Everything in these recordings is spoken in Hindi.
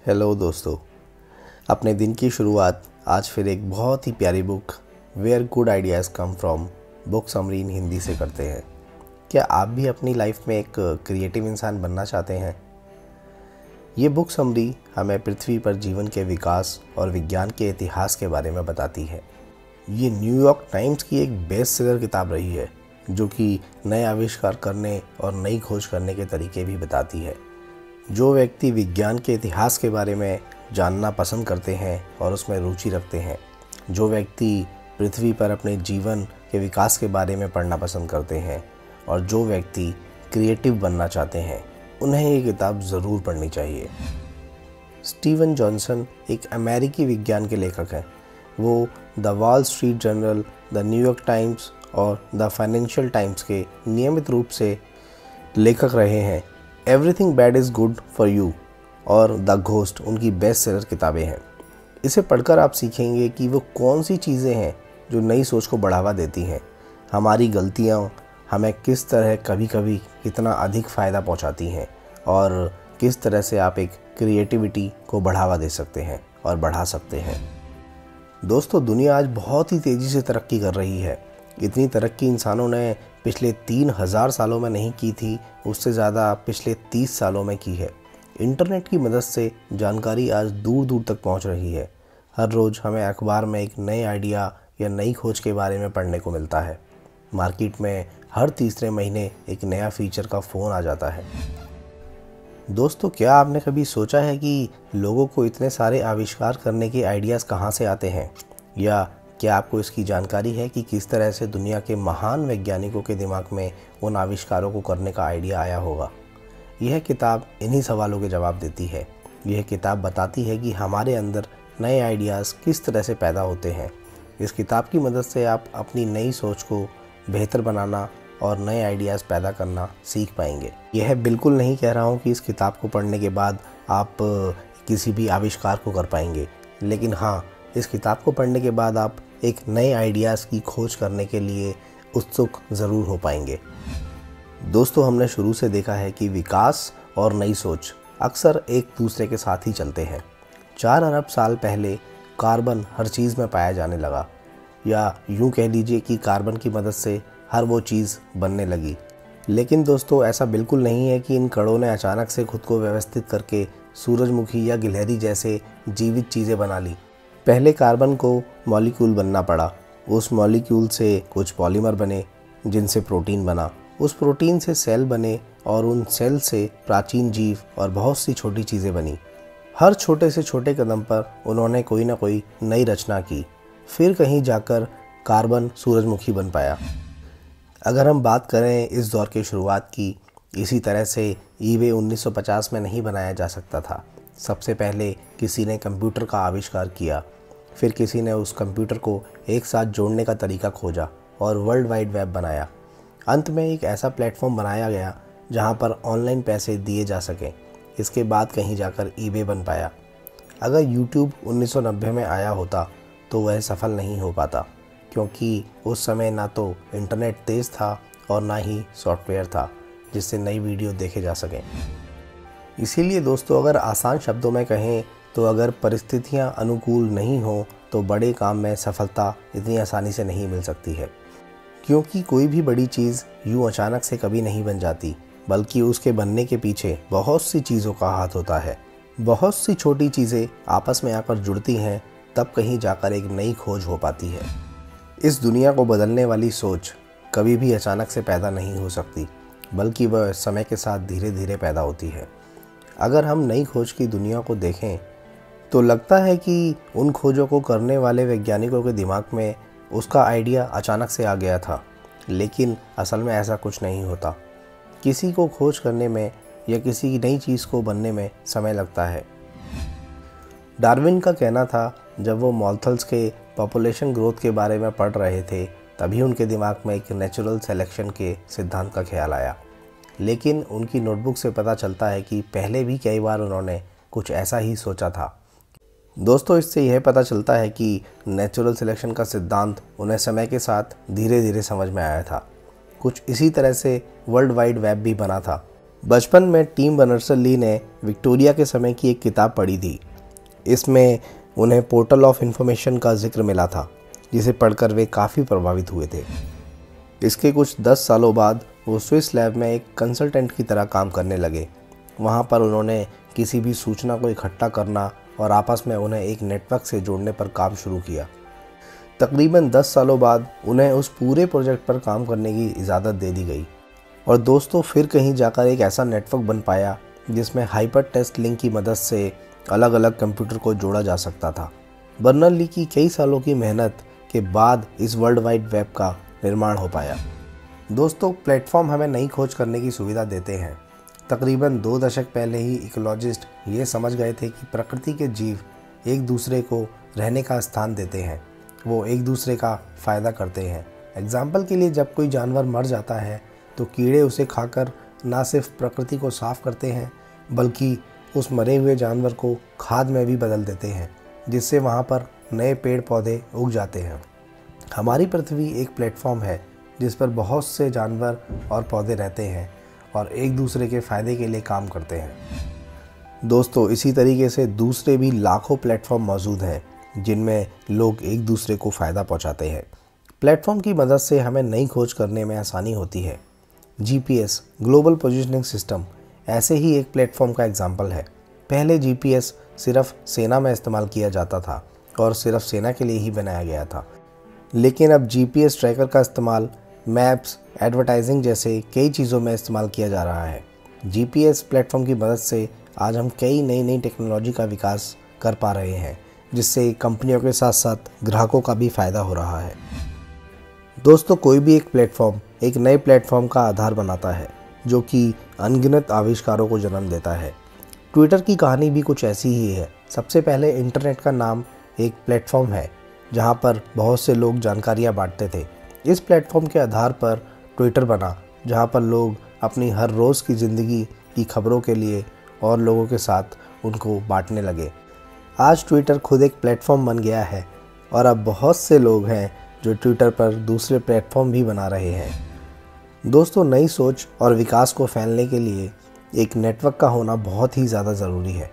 हेलो दोस्तों, अपने दिन की शुरुआत आज फिर एक बहुत ही प्यारी book where good ideas come from book summary in Hindi से करते हैं। क्या आप भी अपनी लाइफ में एक क्रिएटिव इंसान बनना चाहते हैं? ये बुक समरी हमें पृथ्वी पर जीवन के विकास और विज्ञान के इतिहास के बारे में बताती है। ये न्यूयॉर्क टाइम्स की एक बेस्ट सेलर किताब रही है, जो कि नए आविष्कार करने और नई खोज करने के तरीके भी बताती है। जो व्यक्ति विज्ञान के इतिहास के बारे में जानना पसंद करते हैं और उसमें रुचि रखते हैं, जो व्यक्ति पृथ्वी पर अपने जीवन के विकास के बारे में पढ़ना पसंद करते हैं और जो व्यक्ति क्रिएटिव बनना चाहते हैं, उन्हें ये किताब ज़रूर पढ़नी चाहिए। स्टीवन जॉनसन एक अमेरिकी विज्ञान के लेखक हैं। वो the wall street journal, the New York times और द फाइनेंशियल टाइम्स के नियमित रूप से लेखक रहे हैं। Everything bad is good for you और द घोस्ट उनकी बेस्ट सेलर किताबें हैं। इसे पढ़कर आप सीखेंगे कि वो कौन सी चीज़ें हैं जो नई सोच को बढ़ावा देती हैं। हमारी गलतियाँ हमें किस तरह कभी कभी कितना अधिक फ़ायदा पहुंचाती हैं और किस तरह से आप एक क्रिएटिविटी को बढ़ावा दे सकते हैं और बढ़ा सकते हैं। दोस्तों, दुनिया आज बहुत ही तेज़ी से तरक्की कर रही है। इतनी तरक्की इंसानों ने पिछले 3000 सालों में नहीं की थी, उससे ज़्यादा पिछले 30 सालों में की है। इंटरनेट की मदद से जानकारी आज दूर दूर तक पहुंच रही है। हर रोज़ हमें अखबार में एक नए आइडिया या नई खोज के बारे में पढ़ने को मिलता है। मार्केट में हर तीसरे महीने एक नया फीचर का फ़ोन आ जाता है। दोस्तों, क्या आपने कभी सोचा है कि लोगों को इतने सारे आविष्कार करने के आइडियाज़ कहाँ से आते हैं? या क्या आपको इसकी जानकारी है कि किस तरह से दुनिया के महान वैज्ञानिकों के दिमाग में उन आविष्कारों को करने का आइडिया आया होगा? यह किताब इन्हीं सवालों के जवाब देती है। यह किताब बताती है कि हमारे अंदर नए आइडियाज़ किस तरह से पैदा होते हैं। इस किताब की मदद से आप अपनी नई सोच को बेहतर बनाना और नए आइडियाज़ पैदा करना सीख पाएंगे। यह बिल्कुल नहीं कह रहा हूँ कि इस किताब को पढ़ने के बाद आप किसी भी आविष्कार को कर पाएंगे, लेकिन हाँ, इस किताब को पढ़ने के बाद आप एक नए आइडियाज़ की खोज करने के लिए उत्सुक ज़रूर हो पाएंगे। दोस्तों, हमने शुरू से देखा है कि विकास और नई सोच अक्सर एक दूसरे के साथ ही चलते हैं। 4 अरब साल पहले कार्बन हर चीज़ में पाया जाने लगा, या यूँ कह लीजिए कि कार्बन की मदद से हर वो चीज़ बनने लगी। लेकिन दोस्तों, ऐसा बिल्कुल नहीं है कि इन कणों ने अचानक से खुद को व्यवस्थित करके सूरजमुखी या गिलहरी जैसे जीवित चीज़ें बना ली। पहले कार्बन को मॉलिक्यूल बनना पड़ा। उस मॉलिक्यूल से कुछ पॉलीमर बने, जिनसे प्रोटीन बना। उस प्रोटीन से सेल बने और उन सेल से प्राचीन जीव और बहुत सी छोटी चीज़ें बनी। हर छोटे से छोटे कदम पर उन्होंने कोई ना कोई नई रचना की। फिर कहीं जाकर कार्बन सूरजमुखी बन पाया। अगर हम बात करें इस दौर की शुरुआत की, इसी तरह से ईबे 1950 में नहीं बनाया जा सकता था। सबसे पहले किसी ने कंप्यूटर का आविष्कार किया, फिर किसी ने उस कंप्यूटर को एक साथ जोड़ने का तरीका खोजा और वर्ल्ड वाइड वेब बनाया। अंत में एक ऐसा प्लेटफॉर्म बनाया गया जहां पर ऑनलाइन पैसे दिए जा सकें। इसके बाद कहीं जाकर ईबे बन पाया। अगर यूट्यूब 1990 में आया होता तो वह सफल नहीं हो पाता, क्योंकि उस समय ना तो इंटरनेट तेज़ था और ना ही सॉफ्टवेयर था जिससे नई वीडियो देखे जा सकें। इसीलिए दोस्तों, अगर आसान शब्दों में कहें तो अगर परिस्थितियां अनुकूल नहीं हो तो बड़े काम में सफलता इतनी आसानी से नहीं मिल सकती है। क्योंकि कोई भी बड़ी चीज़ यूँ अचानक से कभी नहीं बन जाती, बल्कि उसके बनने के पीछे बहुत सी चीज़ों का हाथ होता है। बहुत सी छोटी चीज़ें आपस में आकर जुड़ती हैं, तब कहीं जाकर एक नई खोज हो पाती है। इस दुनिया को बदलने वाली सोच कभी भी अचानक से पैदा नहीं हो सकती, बल्कि वह समय के साथ धीरे धीरे पैदा होती है। अगर हम नई खोज की दुनिया को देखें तो लगता है कि उन खोजों को करने वाले वैज्ञानिकों के दिमाग में उसका आइडिया अचानक से आ गया था, लेकिन असल में ऐसा कुछ नहीं होता। किसी को खोज करने में या किसी नई चीज़ को बनने में समय लगता है। डार्विन का कहना था, जब वो मॉलथल्स के पॉपुलेशन ग्रोथ के बारे में पढ़ रहे थे, तभी उनके दिमाग में एक नेचुरल सिलेक्शन के सिद्धांत का ख्याल आया। लेकिन उनकी नोटबुक से पता चलता है कि पहले भी कई बार उन्होंने कुछ ऐसा ही सोचा था। दोस्तों, इससे यह पता चलता है कि नेचुरल सिलेक्शन का सिद्धांत उन्हें समय के साथ धीरे धीरे समझ में आया था। कुछ इसी तरह से वर्ल्ड वाइड वेब भी बना था। बचपन में टिम बर्नर्स-ली ने विक्टोरिया के समय की एक किताब पढ़ी थी। इसमें उन्हें पोर्टल ऑफ इंफॉर्मेशन का जिक्र मिला था, जिसे पढ़कर वे काफ़ी प्रभावित हुए थे। इसके कुछ 10 सालों बाद वो स्विस लैब में एक कंसल्टेंट की तरह काम करने लगे। वहाँ पर उन्होंने किसी भी सूचना को इकट्ठा करना और आपस में उन्हें एक नेटवर्क से जोड़ने पर काम शुरू किया। तकरीबन 10 सालों बाद उन्हें उस पूरे प्रोजेक्ट पर काम करने की इजाज़त दे दी गई और दोस्तों फिर कहीं जाकर एक ऐसा नेटवर्क बन पाया जिसमें हाइपर टेक्स्ट लिंक की मदद से अलग अलग कंप्यूटर को जोड़ा जा सकता था। बर्नर्स-ली की कई सालों की मेहनत के बाद इस वर्ल्ड वाइड वेब का निर्माण हो पाया। दोस्तों, प्लेटफॉर्म हमें नई खोज करने की सुविधा देते हैं। तकरीबन 2 दशक पहले ही इकोलॉजिस्ट ये समझ गए थे कि प्रकृति के जीव एक दूसरे को रहने का स्थान देते हैं, वो एक दूसरे का फ़ायदा करते हैं। एग्जाम्पल के लिए, जब कोई जानवर मर जाता है तो कीड़े उसे खाकर ना सिर्फ प्रकृति को साफ करते हैं बल्कि उस मरे हुए जानवर को खाद में भी बदल देते हैं, जिससे वहाँ पर नए पेड़ पौधे उग जाते हैं। हमारी पृथ्वी एक प्लेटफॉर्म है जिस पर बहुत से जानवर और पौधे रहते हैं और एक दूसरे के फ़ायदे के लिए काम करते हैं। दोस्तों, इसी तरीके से दूसरे भी लाखों प्लेटफॉर्म मौजूद हैं जिनमें लोग एक दूसरे को फ़ायदा पहुंचाते हैं। प्लेटफॉर्म की मदद से हमें नई खोज करने में आसानी होती है। GPS ग्लोबल पोजीशनिंग सिस्टम ऐसे ही एक प्लेटफॉर्म का एग्जाम्पल है। पहले GPS सिर्फ सेना में इस्तेमाल किया जाता था और सिर्फ सेना के लिए ही बनाया गया था, लेकिन अब GPS ट्रैकर का इस्तेमाल मैप्स, एडवर्टाइजिंग जैसे कई चीज़ों में इस्तेमाल किया जा रहा है। GPS प्लेटफॉर्म की मदद से आज हम कई नई टेक्नोलॉजी का विकास कर पा रहे हैं, जिससे कंपनियों के साथ साथ ग्राहकों का भी फ़ायदा हो रहा है। दोस्तों, कोई भी एक प्लेटफॉर्म एक नए प्लेटफॉर्म का आधार बनाता है, जो कि अनगिनत आविष्कारों को जन्म देता है। ट्विटर की कहानी भी कुछ ऐसी ही है। सबसे पहले इंटरनेट का नाम एक प्लेटफॉर्म है जहां पर बहुत से लोग जानकारियां बांटते थे। इस प्लेटफॉर्म के आधार पर ट्विटर बना, जहां पर लोग अपनी हर रोज़ की ज़िंदगी की खबरों के लिए और लोगों के साथ उनको बांटने लगे। आज ट्विटर खुद एक प्लेटफॉर्म बन गया है और अब बहुत से लोग हैं जो ट्विटर पर दूसरे प्लेटफॉर्म भी बना रहे हैं। दोस्तों, नई सोच और विकास को फैलने के लिए एक नेटवर्क का होना बहुत ही ज़्यादा ज़रूरी है।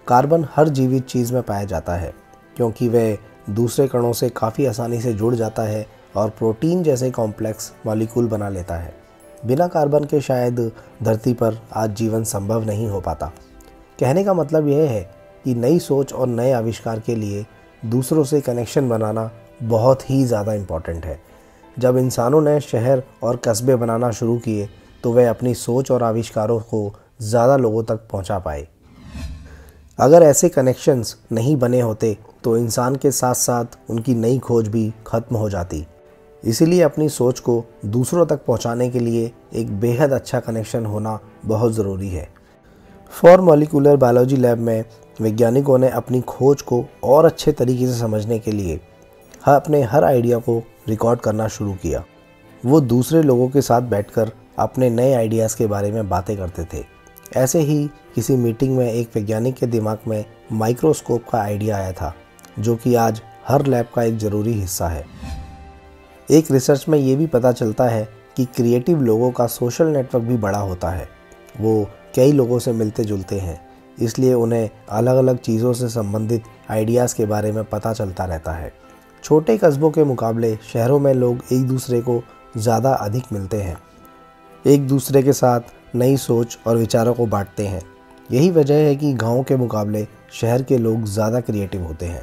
कार्बन हर जीवित चीज़ में पाया जाता है क्योंकि वह दूसरे कणों से काफ़ी आसानी से जुड़ जाता है और प्रोटीन जैसे कॉम्प्लेक्स मॉलिक्यूल बना लेता है। बिना कार्बन के शायद धरती पर आज जीवन संभव नहीं हो पाता। कहने का मतलब यह है कि नई सोच और नए आविष्कार के लिए दूसरों से कनेक्शन बनाना बहुत ही ज़्यादा इम्पॉर्टेंट है। जब इंसानों ने शहर और कस्बे बनाना शुरू किए तो वे अपनी सोच और आविष्कारों को ज़्यादा लोगों तक पहुंचा पाए। अगर ऐसे कनेक्शंस नहीं बने होते तो इंसान के साथ साथ उनकी नई खोज भी खत्म हो जाती। इसीलिए अपनी सोच को दूसरों तक पहुंचाने के लिए एक बेहद अच्छा कनेक्शन होना बहुत ज़रूरी है। फॉर मॉलिक्यूलर बायोलॉजी लैब में वैज्ञानिकों ने अपनी खोज को और अच्छे तरीके से समझने के लिए अपने हर आइडिया को रिकॉर्ड करना शुरू किया। वो दूसरे लोगों के साथ बैठकर अपने नए आइडियाज़ के बारे में बातें करते थे। ऐसे ही किसी मीटिंग में एक वैज्ञानिक के दिमाग में माइक्रोस्कोप का आइडिया आया था, जो कि आज हर लैब का एक ज़रूरी हिस्सा है। एक रिसर्च में ये भी पता चलता है कि क्रिएटिव लोगों का सोशल नेटवर्क भी बड़ा होता है। वो कई लोगों से मिलते जुलते हैं, इसलिए उन्हें अलग अलग चीज़ों से संबंधित आइडियाज़ के बारे में पता चलता रहता है। छोटे कस्बों के मुकाबले शहरों में लोग एक दूसरे को ज़्यादा अधिक मिलते हैं, एक दूसरे के साथ नई सोच और विचारों को बांटते हैं। यही वजह है कि गाँव के मुकाबले शहर के लोग ज़्यादा क्रिएटिव होते हैं।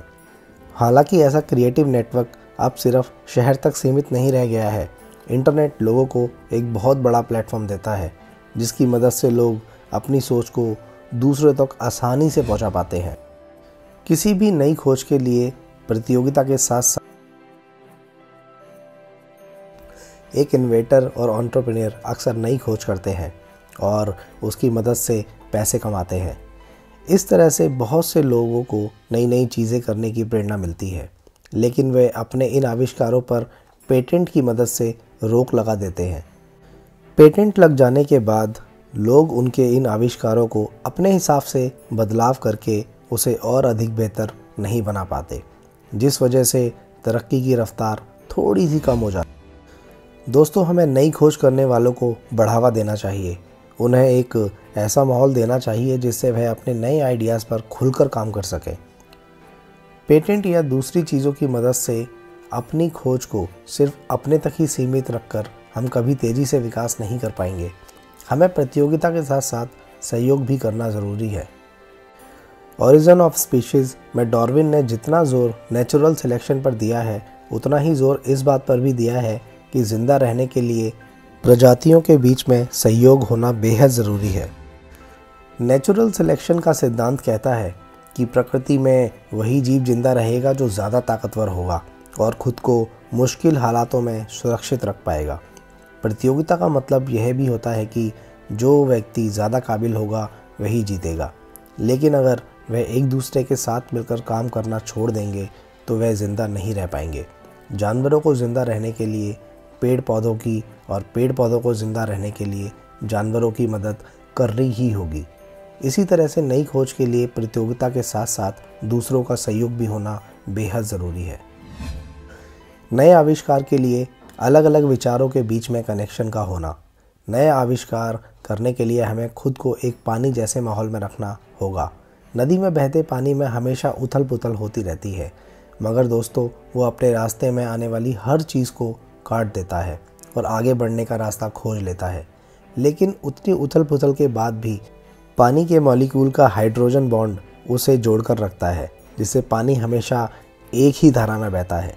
हालांकि ऐसा क्रिएटिव नेटवर्क अब सिर्फ शहर तक सीमित नहीं रह गया है। इंटरनेट लोगों को एक बहुत बड़ा प्लेटफॉर्म देता है, जिसकी मदद से लोग अपनी सोच को दूसरों तक आसानी से पहुंचा पाते हैं। किसी भी नई खोज के लिए प्रतियोगिता के साथ साथ एक इन्वेंटर और एंटरप्रेन्योर अक्सर नई खोज करते हैं और उसकी मदद से पैसे कमाते हैं। इस तरह से बहुत से लोगों को नई चीज़ें करने की प्रेरणा मिलती है, लेकिन वे अपने इन आविष्कारों पर पेटेंट की मदद से रोक लगा देते हैं। पेटेंट लग जाने के बाद लोग उनके इन आविष्कारों को अपने हिसाब से बदलाव करके उसे और अधिक बेहतर नहीं बना पाते, जिस वजह से तरक्की की रफ्तार थोड़ी सी कम हो जाती है। दोस्तों, हमें नई खोज करने वालों को बढ़ावा देना चाहिए, उन्हें एक ऐसा माहौल देना चाहिए जिससे वह अपने नए आइडियाज़ पर खुलकर काम कर सके। पेटेंट या दूसरी चीज़ों की मदद से अपनी खोज को सिर्फ अपने तक ही सीमित रखकर हम कभी तेज़ी से विकास नहीं कर पाएंगे। हमें प्रतियोगिता के साथ साथ सहयोग भी करना ज़रूरी है। ओरिजिन ऑफ स्पीशीज़ में डार्विन ने जितना जोर नेचुरल सिलेक्शन पर दिया है, उतना ही जोर इस बात पर भी दिया है कि ज़िंदा रहने के लिए प्रजातियों के बीच में सहयोग होना बेहद ज़रूरी है। नेचुरल सिलेक्शन का सिद्धांत कहता है कि प्रकृति में वही जीव जिंदा रहेगा जो ज़्यादा ताकतवर होगा और ख़ुद को मुश्किल हालातों में सुरक्षित रख पाएगा। प्रतियोगिता का मतलब यह भी होता है कि जो व्यक्ति ज़्यादा काबिल होगा वही जीतेगा, लेकिन अगर वह एक दूसरे के साथ मिलकर काम करना छोड़ देंगे तो वह ज़िंदा नहीं रह पाएंगे। जानवरों को ज़िंदा रहने के लिए पेड़ पौधों की और पेड़ पौधों को ज़िंदा रहने के लिए जानवरों की मदद करनी ही होगी। इसी तरह से नई खोज के लिए प्रतियोगिता के साथ साथ दूसरों का सहयोग भी होना बेहद ज़रूरी है। नए आविष्कार के लिए अलग अलग विचारों के बीच में कनेक्शन का होना। नए आविष्कार करने के लिए हमें खुद को एक पानी जैसे माहौल में रखना होगा। नदी में बहते पानी में हमेशा उथल पुथल होती रहती है, मगर दोस्तों वो अपने रास्ते में आने वाली हर चीज़ को काट देता है और आगे बढ़ने का रास्ता खोज लेता है। लेकिन उतनी उथल पुथल के बाद भी पानी के मॉलिक्यूल का हाइड्रोजन बॉन्ड उसे जोड़कर रखता है, जिससे पानी हमेशा एक ही धारा में बहता है।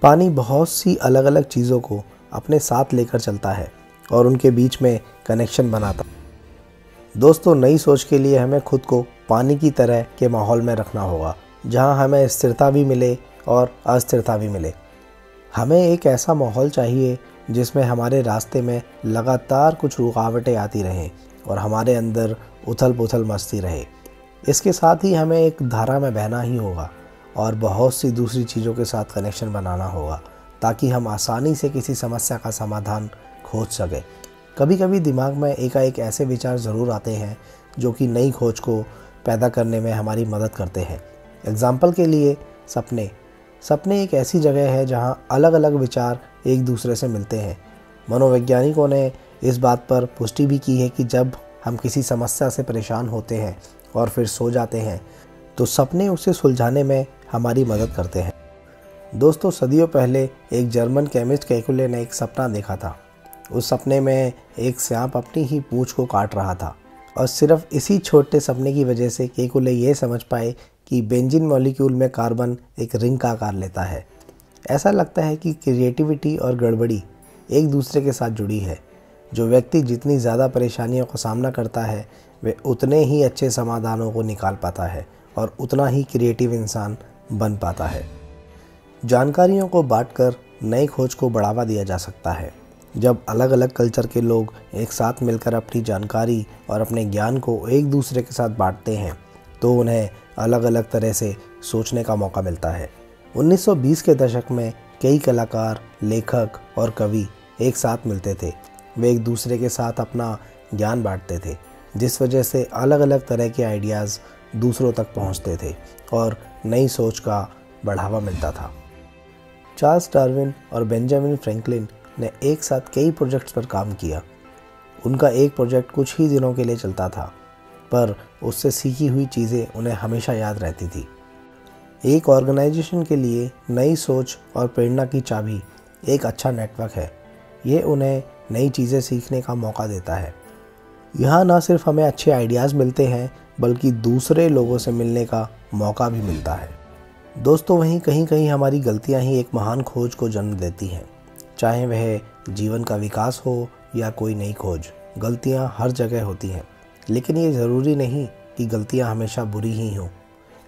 पानी बहुत सी अलग अलग चीज़ों को अपने साथ लेकर चलता है और उनके बीच में कनेक्शन बनाता है। दोस्तों, नई सोच के लिए हमें खुद को पानी की तरह के माहौल में रखना होगा, जहां हमें स्थिरता भी मिले और अस्थिरता भी मिले। हमें एक ऐसा माहौल चाहिए जिसमें हमारे रास्ते में लगातार कुछ रुकावटें आती रहें और हमारे अंदर उथल पुथल मस्ती रहे। इसके साथ ही हमें एक धारा में बहना ही होगा और बहुत सी दूसरी चीज़ों के साथ कनेक्शन बनाना होगा, ताकि हम आसानी से किसी समस्या का समाधान खोज सकें। कभी कभी दिमाग में एकाएक ऐसे विचार ज़रूर आते हैं जो कि नई खोज को पैदा करने में हमारी मदद करते हैं। एग्जाम्पल के लिए सपने एक ऐसी जगह है जहां अलग अलग विचार एक दूसरे से मिलते हैं। मनोवैज्ञानिकों ने इस बात पर पुष्टि भी की है कि जब हम किसी समस्या से परेशान होते हैं और फिर सो जाते हैं तो सपने उसे सुलझाने में हमारी मदद करते हैं। दोस्तों, सदियों पहले एक जर्मन केमिस्ट केकुले ने एक सपना देखा था। उस सपने में एक सांप अपनी ही पूंछ को काट रहा था और सिर्फ इसी छोटे सपने की वजह से केकुले ये समझ पाए कि बेंजीन मॉलिक्यूल में कार्बन एक रिंग का आकार लेता है। ऐसा लगता है कि क्रिएटिविटी और गड़बड़ी एक दूसरे के साथ जुड़ी है। जो व्यक्ति जितनी ज़्यादा परेशानियों का सामना करता है वह उतने ही अच्छे समाधानों को निकाल पाता है और उतना ही क्रिएटिव इंसान बन पाता है। जानकारियों को बांटकर नई खोज को बढ़ावा दिया जा सकता है। जब अलग अलग कल्चर के लोग एक साथ मिलकर अपनी जानकारी और अपने ज्ञान को एक दूसरे के साथ बांटते हैं तो उन्हें अलग अलग तरह से सोचने का मौका मिलता है। 1920 के दशक में कई कलाकार, लेखक और कवि एक साथ मिलते थे। वे एक दूसरे के साथ अपना ज्ञान बांटते थे, जिस वजह से अलग अलग तरह के आइडियाज़ दूसरों तक पहुंचते थे और नई सोच का बढ़ावा मिलता था। चार्ल्स डार्विन और बेंजामिन फ्रैंकलिन ने एक साथ कई प्रोजेक्ट्स पर काम किया। उनका एक प्रोजेक्ट कुछ ही दिनों के लिए चलता था, पर उससे सीखी हुई चीज़ें उन्हें हमेशा याद रहती थी। एक ऑर्गेनाइजेशन के लिए नई सोच और प्रेरणा की चाबी एक अच्छा नेटवर्क है। ये उन्हें नई चीज़ें सीखने का मौका देता है। यहाँ न सिर्फ हमें अच्छे आइडियाज़ मिलते हैं बल्कि दूसरे लोगों से मिलने का मौका भी मिलता है। दोस्तों, वहीं कहीं कहीं हमारी गलतियाँ ही एक महान खोज को जन्म देती हैं। चाहे वह जीवन का विकास हो या कोई नई खोज, गलतियाँ हर जगह होती हैं, लेकिन ये ज़रूरी नहीं कि गलतियाँ हमेशा बुरी ही हों।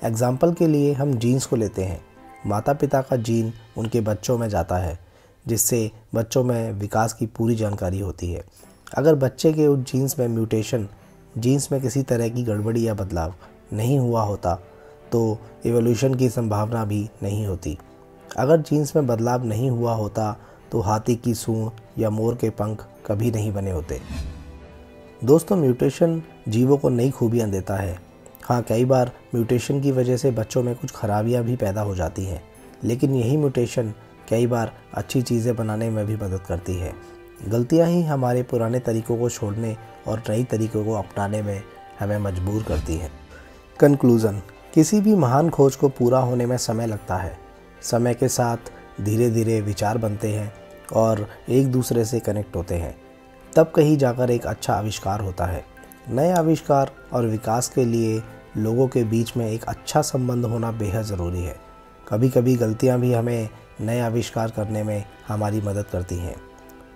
एग्जाम्पल के लिए हम जीन्स को लेते हैं। माता पिता का जीन उनके बच्चों में जाता है, जिससे बच्चों में विकास की पूरी जानकारी होती है। अगर बच्चे के उस जीन्स में म्यूटेशन, जीन्स में किसी तरह की गड़बड़ी या बदलाव नहीं हुआ होता तो एवोल्यूशन की संभावना भी नहीं होती। अगर जीन्स में बदलाव नहीं हुआ होता तो हाथी की सूंड या मोर के पंख कभी नहीं बने होते। दोस्तों, म्यूटेशन जीवों को नई खूबियाँ देता है। हाँ, कई बार म्यूटेशन की वजह से बच्चों में कुछ खराबियाँ भी पैदा हो जाती हैं, लेकिन यही म्यूटेशन कई बार अच्छी चीज़ें बनाने में भी मदद करती है। गलतियाँ ही हमारे पुराने तरीक़ों को छोड़ने और नई तरीक़ों को अपनाने में हमें मजबूर करती हैं। कंक्लूज़न, किसी भी महान खोज को पूरा होने में समय लगता है। समय के साथ धीरे धीरे विचार बनते हैं और एक दूसरे से कनेक्ट होते हैं, तब कहीं जाकर एक अच्छा आविष्कार होता है। नए आविष्कार और विकास के लिए लोगों के बीच में एक अच्छा संबंध होना बेहद ज़रूरी है। कभी कभी गलतियाँ भी हमें नए आविष्कार करने में हमारी मदद करती हैं।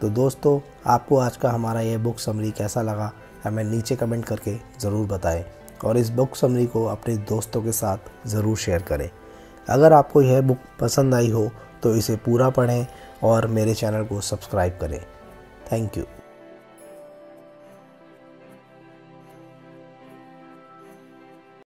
तो दोस्तों, आपको आज का हमारा ये बुक समरी कैसा लगा हमें नीचे कमेंट करके ज़रूर बताएं और इस बुक समरी को अपने दोस्तों के साथ ज़रूर शेयर करें। अगर आपको यह बुक पसंद आई हो तो इसे पूरा पढ़ें और मेरे चैनल को सब्सक्राइब करें। Thank you.